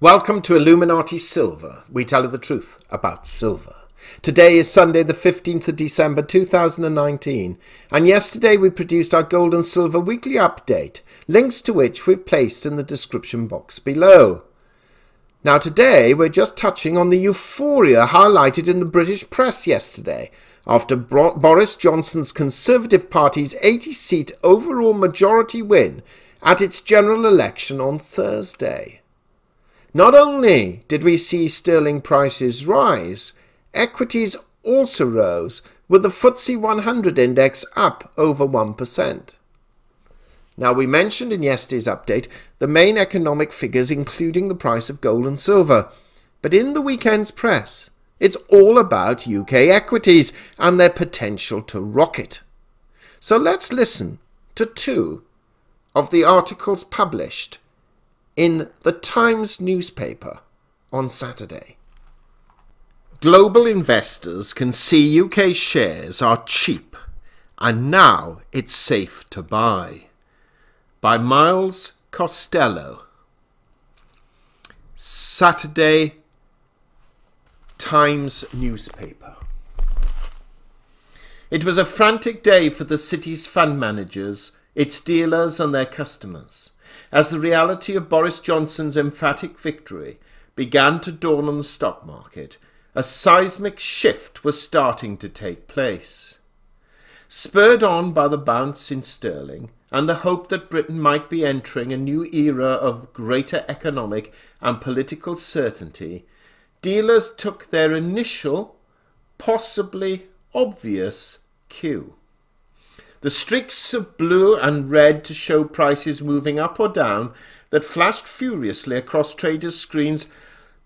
Welcome to Illuminati Silver. We tell you the truth about silver. Today is Sunday the 15th of December 2019 and yesterday we produced our gold and silver weekly update, links to which we've placed in the description box below. Now today we're just touching on the euphoria highlighted in the British press yesterday after Boris Johnson's Conservative Party's 80-seat overall majority win at its general election on Thursday. Not only did we see sterling prices rise, equities also rose, with the FTSE 100 index up over 1%. Now, we mentioned in yesterday's update the main economic figures, including the price of gold and silver. But in the weekend's press, it's all about UK equities and their potential to rocket. So let's listen to two of the articles published in the Times newspaper on Saturday. Global investors can see UK shares are cheap and now it's safe to buy. By Miles Costello. Saturday Times newspaper. It was a frantic day for the city's fund managers, its dealers and their customers, as the reality of Boris Johnson's emphatic victory began to dawn on the stock market. A seismic shift was starting to take place. Spurred on by the bounce in sterling and the hope that Britain might be entering a new era of greater economic and political certainty, dealers took their initial, possibly obvious cue. The streaks of blue and red to show prices moving up or down that flashed furiously across traders' screens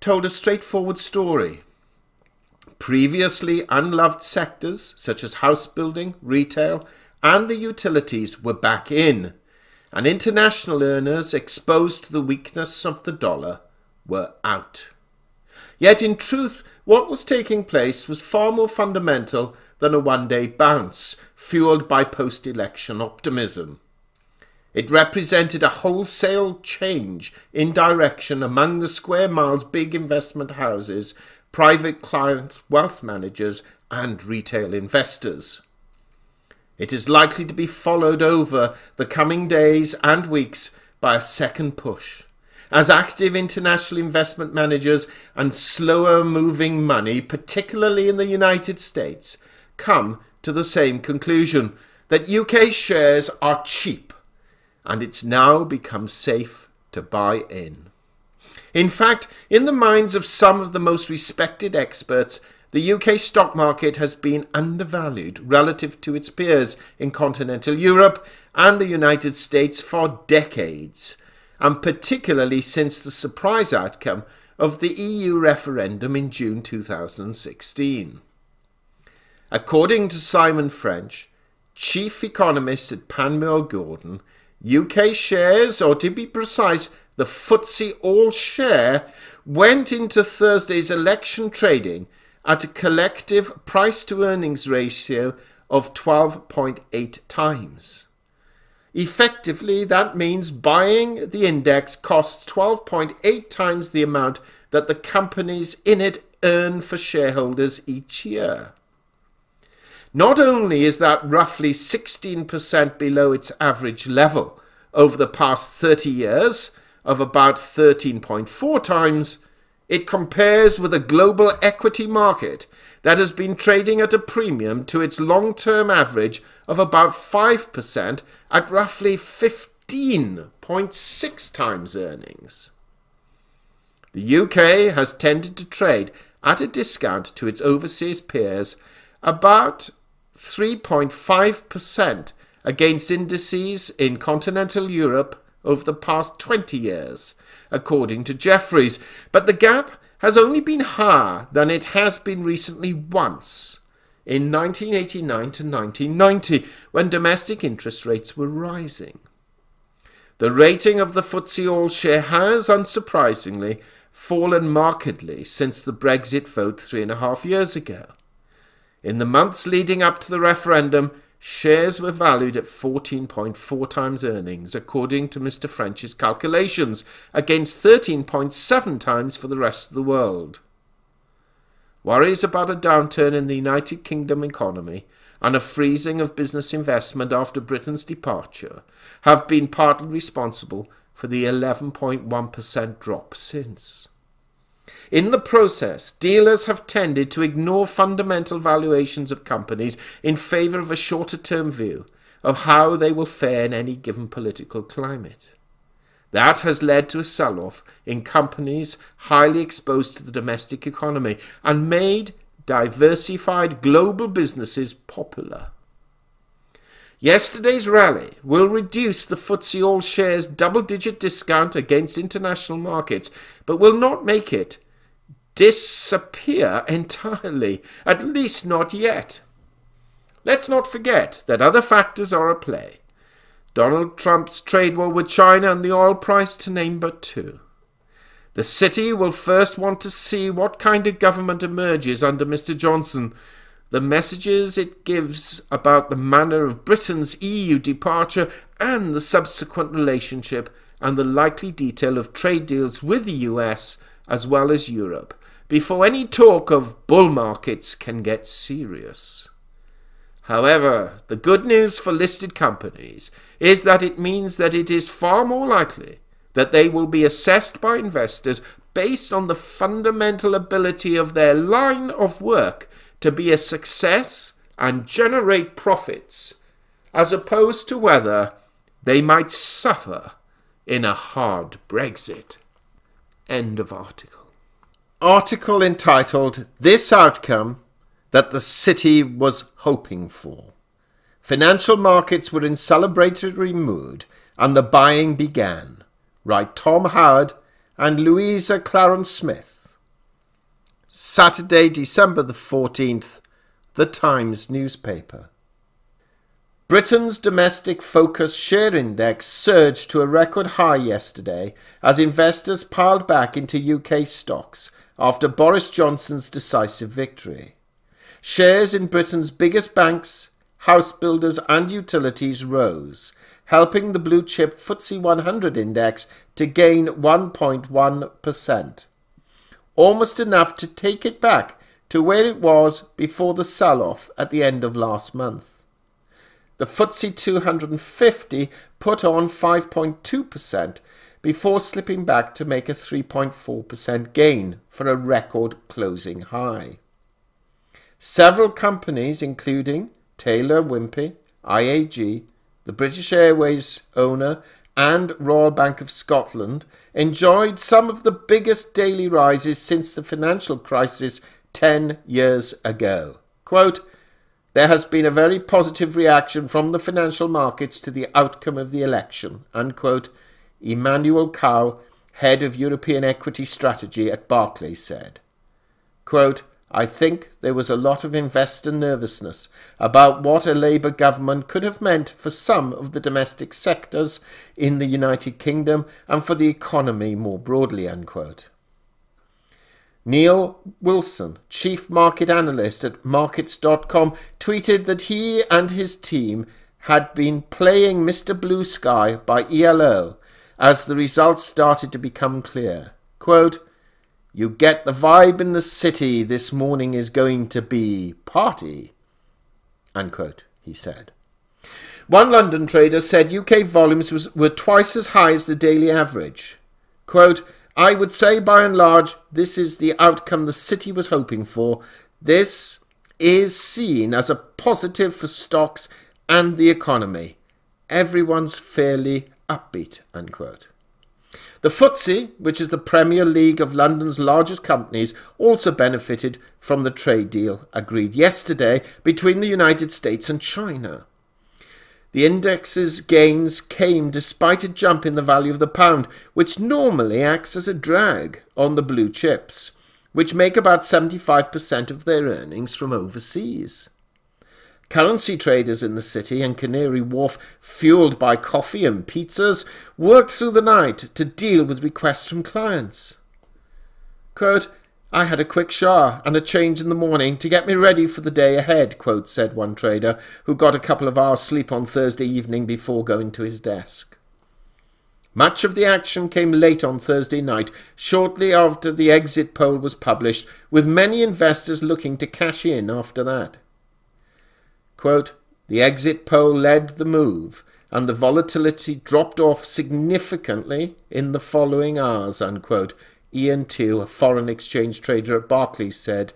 told a straightforward story. Previously unloved sectors such as house building, retail and the utilities were back in, and international earners exposed to the weakness of the dollar were out. Yet in truth, what was taking place was far more fundamental than a one-day bounce, fueled by post-election optimism. It represented a wholesale change in direction among the square mile's big investment houses, private client wealth managers and retail investors. It is likely to be followed over the coming days and weeks by a second push, as active international investment managers and slower moving money, particularly in the United States, come to the same conclusion, that UK shares are cheap and it's now become safe to buy in. In fact, in the minds of some of the most respected experts, the UK stock market has been undervalued relative to its peers in continental Europe and the United States for decades, and particularly since the surprise outcome of the EU referendum in June 2016. According to Simon French, chief economist at Panmure Gordon, UK shares, or to be precise, the FTSE All-Share, went into Thursday's election trading at a collective price-to-earnings ratio of 12.8 times. Effectively, that means buying the index costs 12.8 times the amount that the companies in it earn for shareholders each year. Not only is that roughly 16% below its average level over the past 30 years of about 13.4 times, it compares with a global equity market that has been trading at a premium to its long-term average of about 5% at roughly 15.6 times earnings. The UK has tended to trade at a discount to its overseas peers, about 3.5% against indices in continental Europe over the past 20 years, according to Jefferies, but the gap has only been higher than it has been recently once, in 1989 to 1990, when domestic interest rates were rising. The rating of the FTSE All-Share has, unsurprisingly, fallen markedly since the Brexit vote 3.5 years ago. In the months leading up to the referendum, shares were valued at 14.4 times earnings, according to Mr. French's calculations, against 13.7 times for the rest of the world. Worries about a downturn in the United Kingdom economy and a freezing of business investment after Britain's departure have been partly responsible for the 11.1% drop since. In the process, dealers have tended to ignore fundamental valuations of companies in favour of a shorter-term view of how they will fare in any given political climate. That has led to a sell-off in companies highly exposed to the domestic economy and made diversified global businesses popular. Yesterday's rally will reduce the FTSE All-Shares double-digit discount against international markets, but will not make it disappear entirely, at least not yet. Let's not forget that other factors are at play. Donald Trump's trade war with China and the oil price, to name but two. The City will first want to see what kind of government emerges under Mr. Johnson. The messages it gives about the manner of Britain's EU departure and the subsequent relationship and the likely detail of trade deals with the US as well as Europe, before any talk of bull markets can get serious. However, the good news for listed companies is that it means that it is far more likely that they will be assessed by investors based on the fundamental ability of their line of work to be a success and generate profits, as opposed to whether they might suffer in a hard Brexit. End of article. Article entitled, "This Outcome That the City Was Hoping For." Financial markets were in celebratory mood and the buying began. Write Tom Howard and Louisa Clarence Smith. Saturday, December the 14th, The Times newspaper. Britain's domestic focus share index surged to a record high yesterday as investors piled back into UK stocks after Boris Johnson's decisive victory. Shares in Britain's biggest banks, house builders and utilities rose, helping the blue-chip FTSE 100 index to gain 1.1%, almost enough to take it back to where it was before the sell-off at the end of last month. The FTSE 250 put on 5.2% before slipping back to make a 3.4% gain for a record closing high. Several companies, including Taylor Wimpey, IAG, the British Airways owner, and Royal Bank of Scotland, enjoyed some of the biggest daily rises since the financial crisis 10 years ago. Quote, "There has been a very positive reaction from the financial markets to the outcome of the election," unquote, Emmanuel Cow, head of European equity strategy at Barclays, said. Quote, "I think there was a lot of investor nervousness about what a Labour government could have meant for some of the domestic sectors in the United Kingdom and for the economy more broadly," unquote. Neil Wilson, chief market analyst at markets.com, tweeted that he and his team had been playing Mr. Blue Sky by ELO as the results started to become clear. Quote, "You get the vibe in the city this morning is going to be party," unquote, he said. One London trader said UK volumes were twice as high as the daily average. Quote, "I would say by and large this is the outcome the city was hoping for. This is seen as a positive for stocks and the economy. Everyone's fairly upbeat," unquote. The FTSE, which is the Premier League of London's largest companies, also benefited from the trade deal agreed yesterday between the United States and China. The index's gains came despite a jump in the value of the pound, which normally acts as a drag on the blue chips, which make about 75% of their earnings from overseas. Currency traders in the city and Canary Wharf, fueled by coffee and pizzas, worked through the night to deal with requests from clients. Quote, "I had a quick shower and a change in the morning to get me ready for the day ahead," quote said one trader who got a couple of hours sleep on Thursday evening before going to his desk. Much of the action came late on Thursday night, shortly after the exit poll was published, with many investors looking to cash in after that. Quote, "The exit poll led the move, and the volatility dropped off significantly in the following hours," unquote. Ian Tew, a foreign exchange trader at Barclays, said.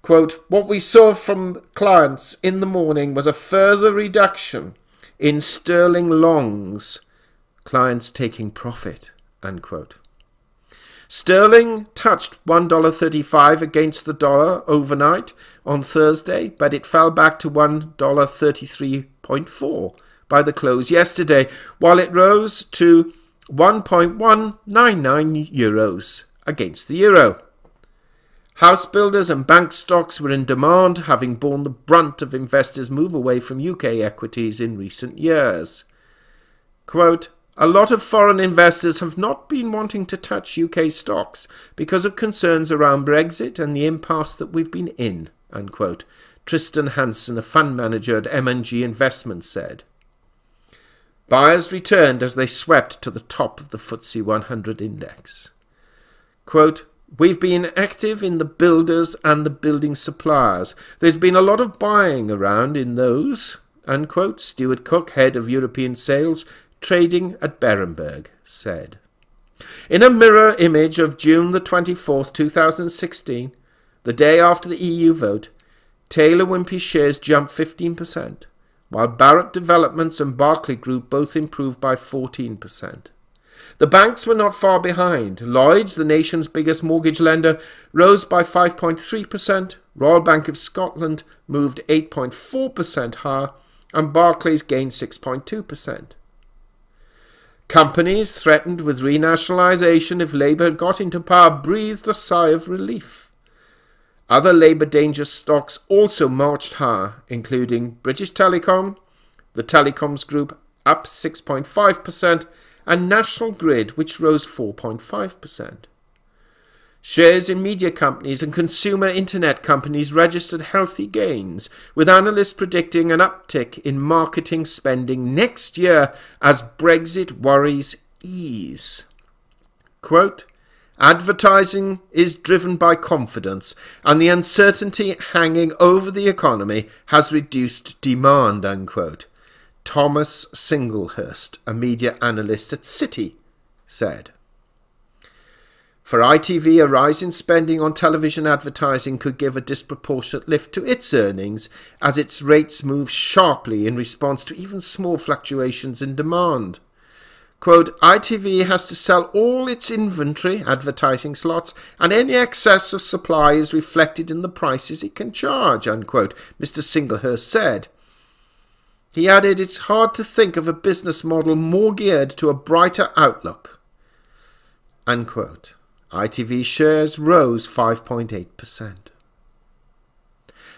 Quote, "What we saw from clients in the morning was a further reduction in sterling longs, clients taking profit," unquote. Sterling touched $1.35 against the dollar overnight on Thursday, but it fell back to $1.33.4 by the close yesterday, while it rose to €1.199 against the euro. House builders and bank stocks were in demand, having borne the brunt of investors' move away from UK equities in recent years. Quote, "A lot of foreign investors have not been wanting to touch UK stocks because of concerns around Brexit and the impasse that we've been in," unquote. Tristan Hansen, a fund manager at M&G Investments, said. Buyers returned as they swept to the top of the FTSE 100 index. Quote, "We've been active in the builders and the building suppliers. There's been a lot of buying around in those," unquote. Stuart Cook, head of European sales, trading at Berenberg, said. In a mirror image of June the 24th, 2016, the day after the EU vote, Taylor Wimpey shares jumped 15%. While Barratt Developments and Barclay Group both improved by 14%. The banks were not far behind. Lloyds, the nation's biggest mortgage lender, rose by 5.3%, Royal Bank of Scotland moved 8.4% higher, and Barclays gained 6.2%. Companies threatened with renationalisation if Labour got into power breathed a sigh of relief. Other Labour-dangerous stocks also marched higher, including British Telecom, the Telecoms Group up 6.5%, and National Grid, which rose 4.5%. Shares in media companies and consumer internet companies registered healthy gains, with analysts predicting an uptick in marketing spending next year as Brexit worries ease. Quote, "Advertising is driven by confidence, and the uncertainty hanging over the economy has reduced demand," unquote. Thomas Singlehurst, a media analyst at Citi, said. For ITV, a rise in spending on television advertising could give a disproportionate lift to its earnings as its rates move sharply in response to even small fluctuations in demand. Quote, "ITV has to sell all its inventory, advertising slots, and any excess of supply is reflected in the prices it can charge," unquote, Mr. Singlehurst said. He added, "It's hard to think of a business model more geared to a brighter outlook," unquote. ITV shares rose 5.8%.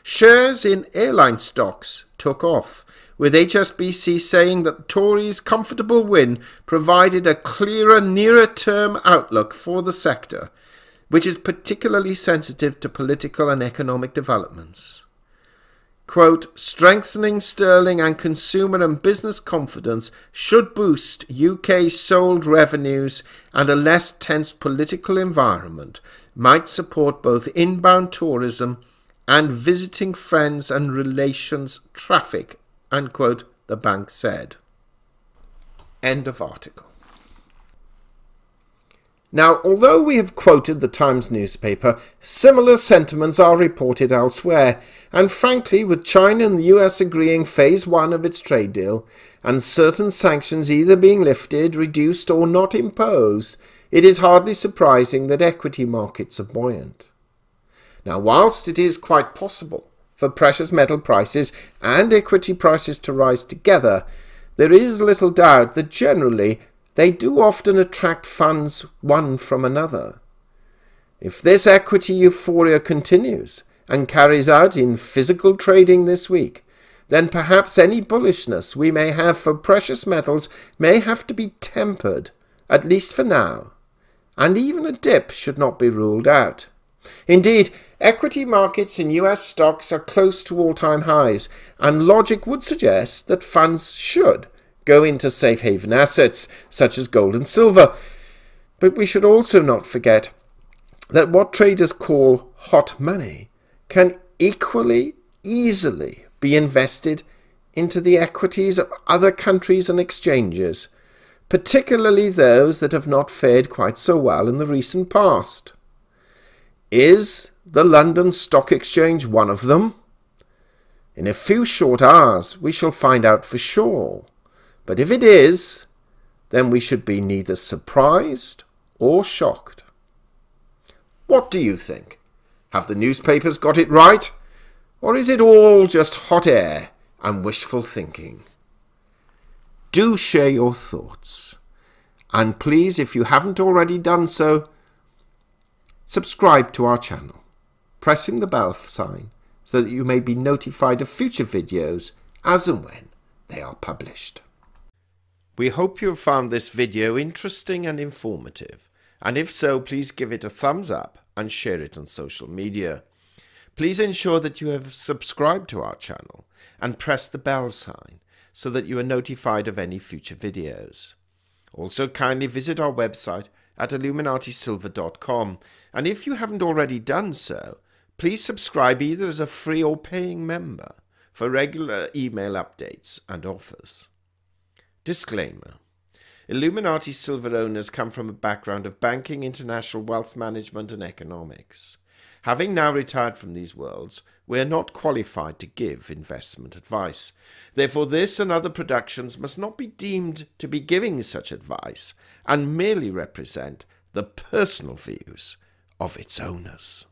Shares in airline stocks took off, with HSBC saying that Tories' comfortable win provided a clearer, nearer-term outlook for the sector, which is particularly sensitive to political and economic developments. Quote, "Strengthening sterling and consumer and business confidence should boost UK sold revenues, and a less tense political environment might support both inbound tourism and visiting friends and relations traffic," unquote, the bank said. End of article. Now, although we have quoted the Times newspaper, similar sentiments are reported elsewhere, and frankly, with China and the US agreeing phase 1 of its trade deal, and certain sanctions either being lifted, reduced, or not imposed, it is hardly surprising that equity markets are buoyant. Now, whilst it is quite possible for precious metal prices and equity prices to rise together, there is little doubt that generally they do often attract funds one from another. If this equity euphoria continues and carries out in physical trading this week, then perhaps any bullishness we may have for precious metals may have to be tempered, at least for now, and even a dip should not be ruled out. Indeed, equity markets in US stocks are close to all-time highs, and logic would suggest that funds should go into safe haven assets such as gold and silver. But we should also not forget that what traders call hot money can equally easily be invested into the equities of other countries and exchanges, particularly those that have not fared quite so well in the recent past. Is the London Stock Exchange one of them? In a few short hours we shall find out for sure, but if it is, then we should be neither surprised or shocked. What do you think? Have the newspapers got it right? Or is it all just hot air and wishful thinking? Do share your thoughts. And please, if you haven't already done so, subscribe to our channel, pressing the bell sign so that you may be notified of future videos as and when they are published. We hope you have found this video interesting and informative, and if so, please give it a thumbs up and share it on social media. Please ensure that you have subscribed to our channel and press the bell sign so that you are notified of any future videos. Also, kindly visit our website at illuminatisilver.com, and if you haven't already done so, please subscribe either as a free or paying member for regular email updates and offers. Disclaimer: Illuminati Silver owners come from a background of banking, international wealth management and economics. Having now retired from these worlds, we are not qualified to give investment advice. Therefore, this and other productions must not be deemed to be giving such advice and merely represent the personal views of its owners.